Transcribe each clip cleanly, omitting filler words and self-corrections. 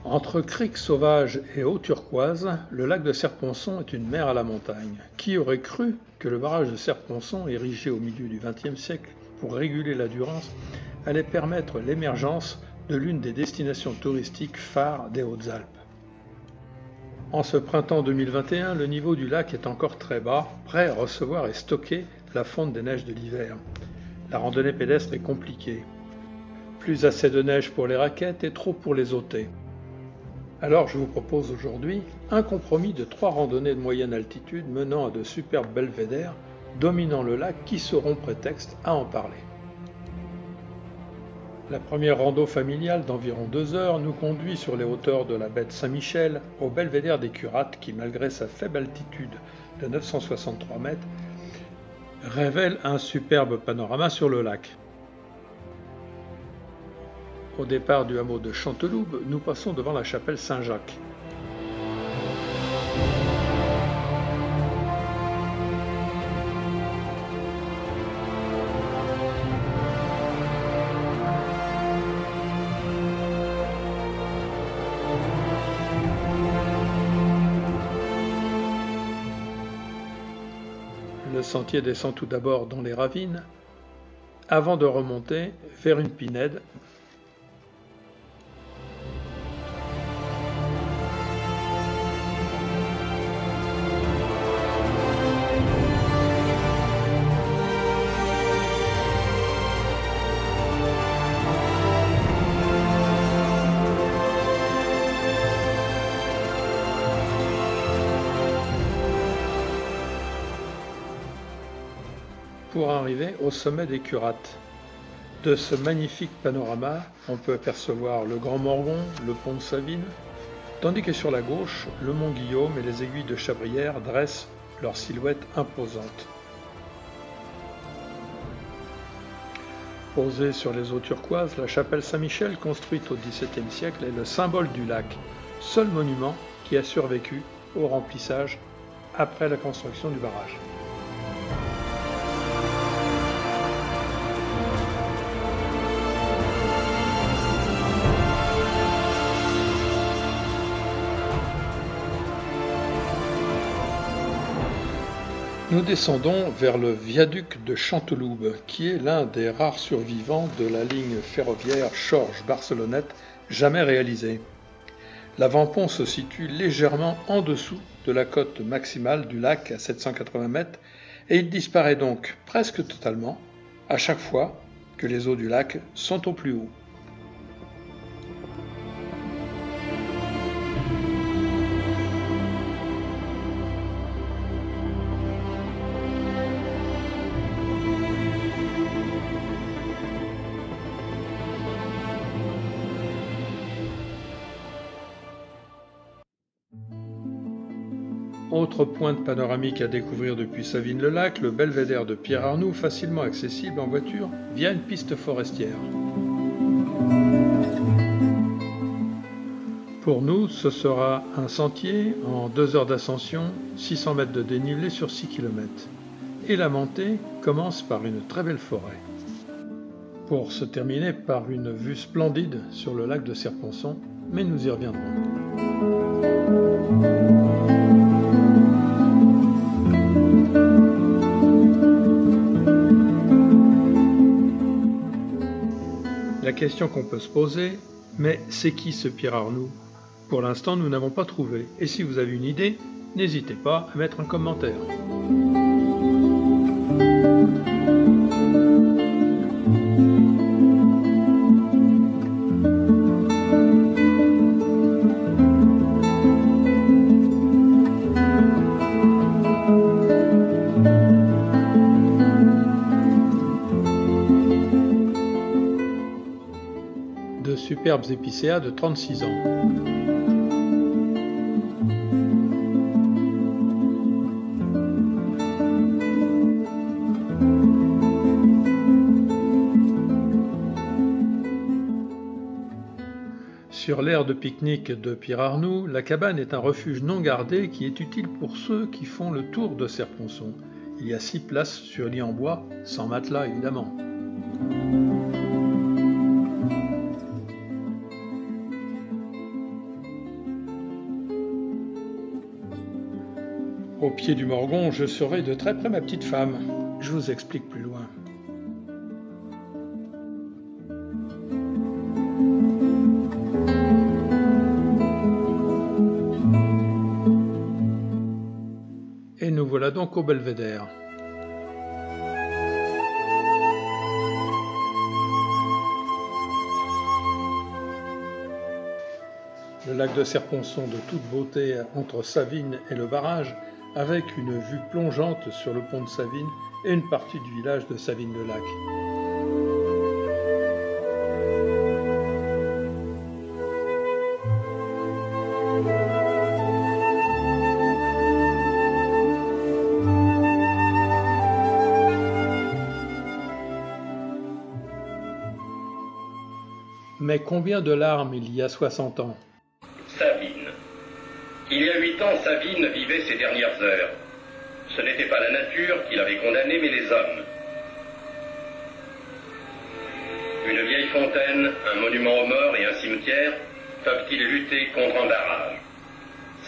Entre criques sauvages et eaux turquoises, le lac de Serponçon est une mer à la montagne. Qui aurait cru que le barrage de Serponçon, érigé au milieu du XXe siècle pour réguler la Durance, allait permettre l'émergence de l'une des destinations touristiques phares des Hautes-Alpes. En ce printemps 2021, le niveau du lac est encore très bas, prêt à recevoir et stocker la fonte des neiges de l'hiver. La randonnée pédestre est compliquée. Plus assez de neige pour les raquettes et trop pour les ôter. Alors je vous propose aujourd'hui un compromis de 3 randonnées de moyenne altitude menant à de superbes belvédères dominant le lac qui seront prétexte à en parler. La première rando familiale d'environ 2 heures nous conduit sur les hauteurs de la baie de Saint-Michel au belvédère des Curates qui, malgré sa faible altitude de 963 mètres, révèle un superbe panorama sur le lac. Au départ du hameau de Chanteloube, nous passons devant la chapelle Saint-Jacques. Le sentier descend tout d'abord dans les ravines, avant de remonter vers une pinède. Pour arriver au sommet des Curates. De ce magnifique panorama, on peut apercevoir le Grand Morgon, le pont de Savines, tandis que sur la gauche, le mont Guillaume et les aiguilles de Chabrière dressent leur silhouette imposante. Posée sur les eaux turquoises, la chapelle Saint-Michel, construite au XVIIe siècle, est le symbole du lac, seul monument qui a survécu au remplissage après la construction du barrage. Nous descendons vers le viaduc de Chanteloube, qui est l'un des rares survivants de la ligne ferroviaire Chorges-Barcelonnette jamais réalisée. L'avant-pont se situe légèrement en dessous de la cote maximale du lac à 780 mètres et il disparaît donc presque totalement à chaque fois que les eaux du lac sont au plus haut. Autre pointe panoramique à découvrir depuis Savines-le-Lac, le belvédère de Pierre-Arnoux, facilement accessible en voiture via une piste forestière. Pour nous, ce sera un sentier en 2 heures d'ascension, 600 mètres de dénivelé sur 6 km. Et la montée commence par une très belle forêt, pour se terminer par une vue splendide sur le lac de Serponçon, mais nous y reviendrons. La question qu'on peut se poser, mais c'est qui ce Pierre Arnoux? Pour l'instant, nous n'avons pas trouvé. Et si vous avez une idée, n'hésitez pas à mettre un commentaire. De superbes épicéas de 36 ans. Sur l'aire de pique-nique de Pierre Arnoux, la cabane est un refuge non gardé qui est utile pour ceux qui font le tour de Serponçon. Il y a 6 places sur lit en bois, sans matelas évidemment. Au pied du Morgon, je surveille de très près ma petite femme. Je vous explique plus loin. Et nous voilà donc au belvédère. Le lac de Serponçon de toute beauté entre Savines et le barrage, avec une vue plongeante sur le pont de Savines et une partie du village de Savines-le-Lac. Mais combien de larmes il y a 60 ans? Savines. Il y a 8 ans, Savines vivait ses dernières heures. Ce n'était pas la nature qui l'avait condamné, mais les hommes. Une vieille fontaine, un monument aux morts et un cimetière peuvent-ils lutter contre un barrage?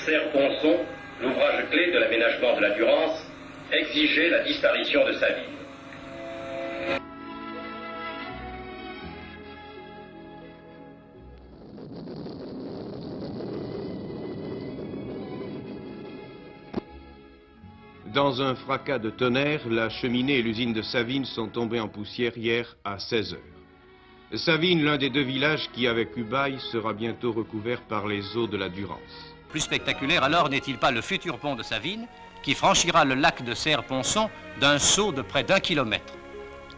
Serponçon, l'ouvrage clé de l'aménagement de la Durance, exigeait la disparition de Savines. Dans un fracas de tonnerre, la cheminée et l'usine de Savines sont tombées en poussière hier à 16 heures. Savines, l'un des deux villages qui, avec Ubaye, sera bientôt recouvert par les eaux de la Durance. Plus spectaculaire alors n'est-il pas le futur pont de Savines qui franchira le lac de Serponçon d'un saut de près d'1 kilomètre.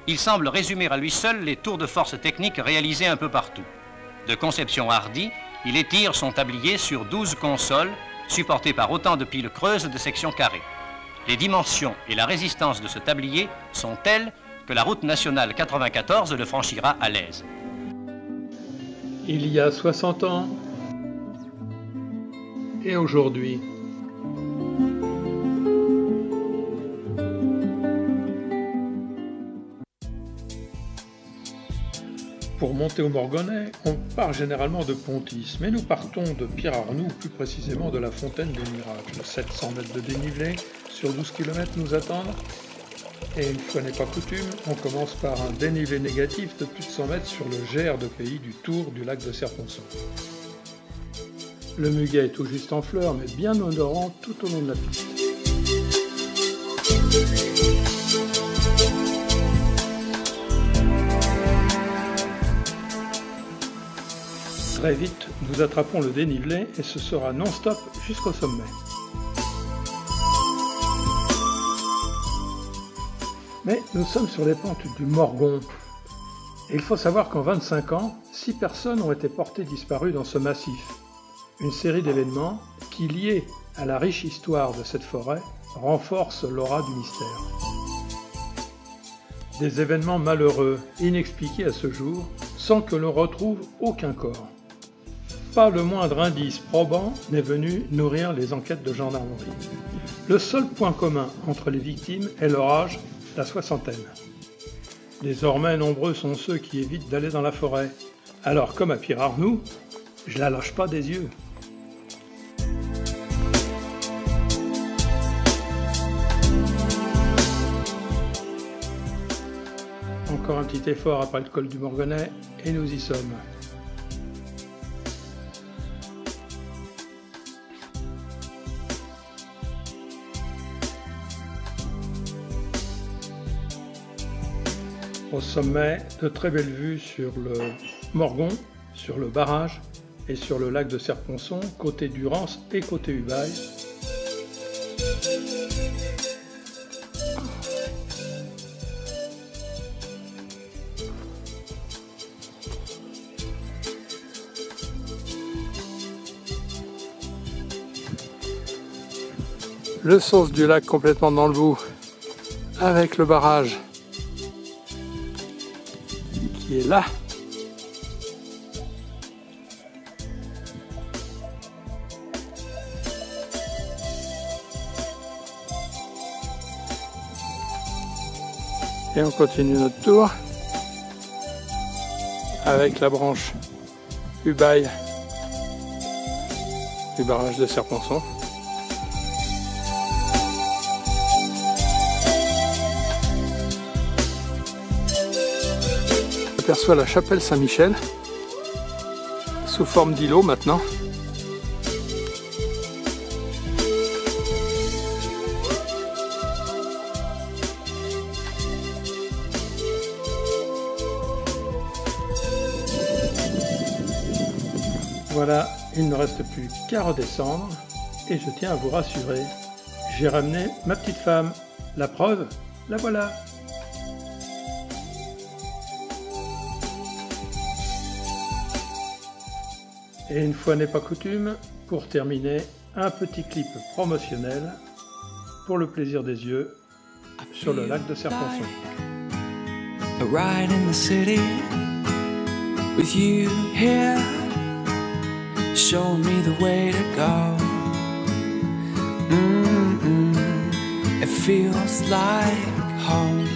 Il semble résumer à lui seul les tours de force techniques réalisés un peu partout. De conception hardie, il étire son tablier sur 12 consoles supportées par autant de piles creuses de section carrée. Les dimensions et la résistance de ce tablier sont telles que la route nationale 94 le franchira à l'aise. Il y a 60 ans et aujourd'hui. Pour monter au Morgonnet, on part généralement de Pontis, mais nous partons de Pierre-Arnoux, plus précisément de la Fontaine des Miracles. 700 mètres de dénivelé sur 12 km nous attendent. Et une fois n'est pas coutume, on commence par un dénivelé négatif de plus de 100 mètres sur le Gers de pays du tour du lac de Serponçon. Le muguet est tout juste en fleurs, mais bien odorant tout au long de la piste. Très vite, nous attrapons le dénivelé et ce sera non-stop jusqu'au sommet. Mais nous sommes sur les pentes du Morgon. Et il faut savoir qu'en 25 ans, 6 personnes ont été portées disparues dans ce massif. Une série d'événements qui, liés à la riche histoire de cette forêt, renforcent l'aura du mystère. Des événements malheureux, inexpliqués à ce jour, sans que l'on retrouve aucun corps. Pas le moindre indice probant n'est venu nourrir les enquêtes de gendarmerie. Le seul point commun entre les victimes est leur âge, la soixantaine. Désormais, nombreux sont ceux qui évitent d'aller dans la forêt. Alors, comme à Pierre-Arnoux, je la lâche pas des yeux. Encore un petit effort après le col du Morgonnet, et nous y sommes. Au sommet, de très belles vues sur le Morgon, sur le barrage et sur le lac de Serponçon, côté Durance et côté Ubaye. Le sauce du lac complètement dans le bout, avec le barrage qui est là. Et on continue notre tour avec la branche Ubaye du barrage de Serponçon. aperçoit la chapelle Saint-Michel, sous forme d'îlot maintenant. Voilà, il ne reste plus qu'à redescendre, et je tiens à vous rassurer, j'ai ramené ma petite femme. La preuve, la voilà. Et une fois n'est pas coutume, pour terminer, un petit clip promotionnel pour le plaisir des yeux sur le lac de Serre-Ponçon. A ride in the city with you here, showing me the way to go. It feels like home.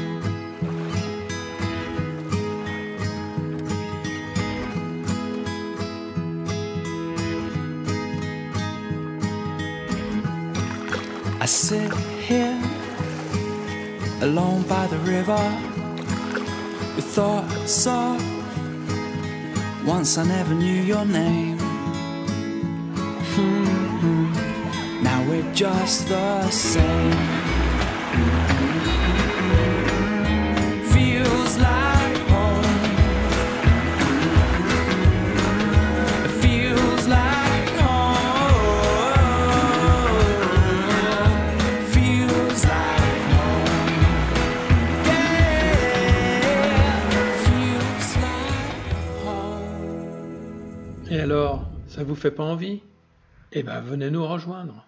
I sit here alone by the river with thoughts of once I never knew your name. Now we're just the same. Feels like home. It feels like home. Feels like home. Yeah. Feels like home. Et alors, ça vous fait pas envie? Eh ben, venez nous rejoindre.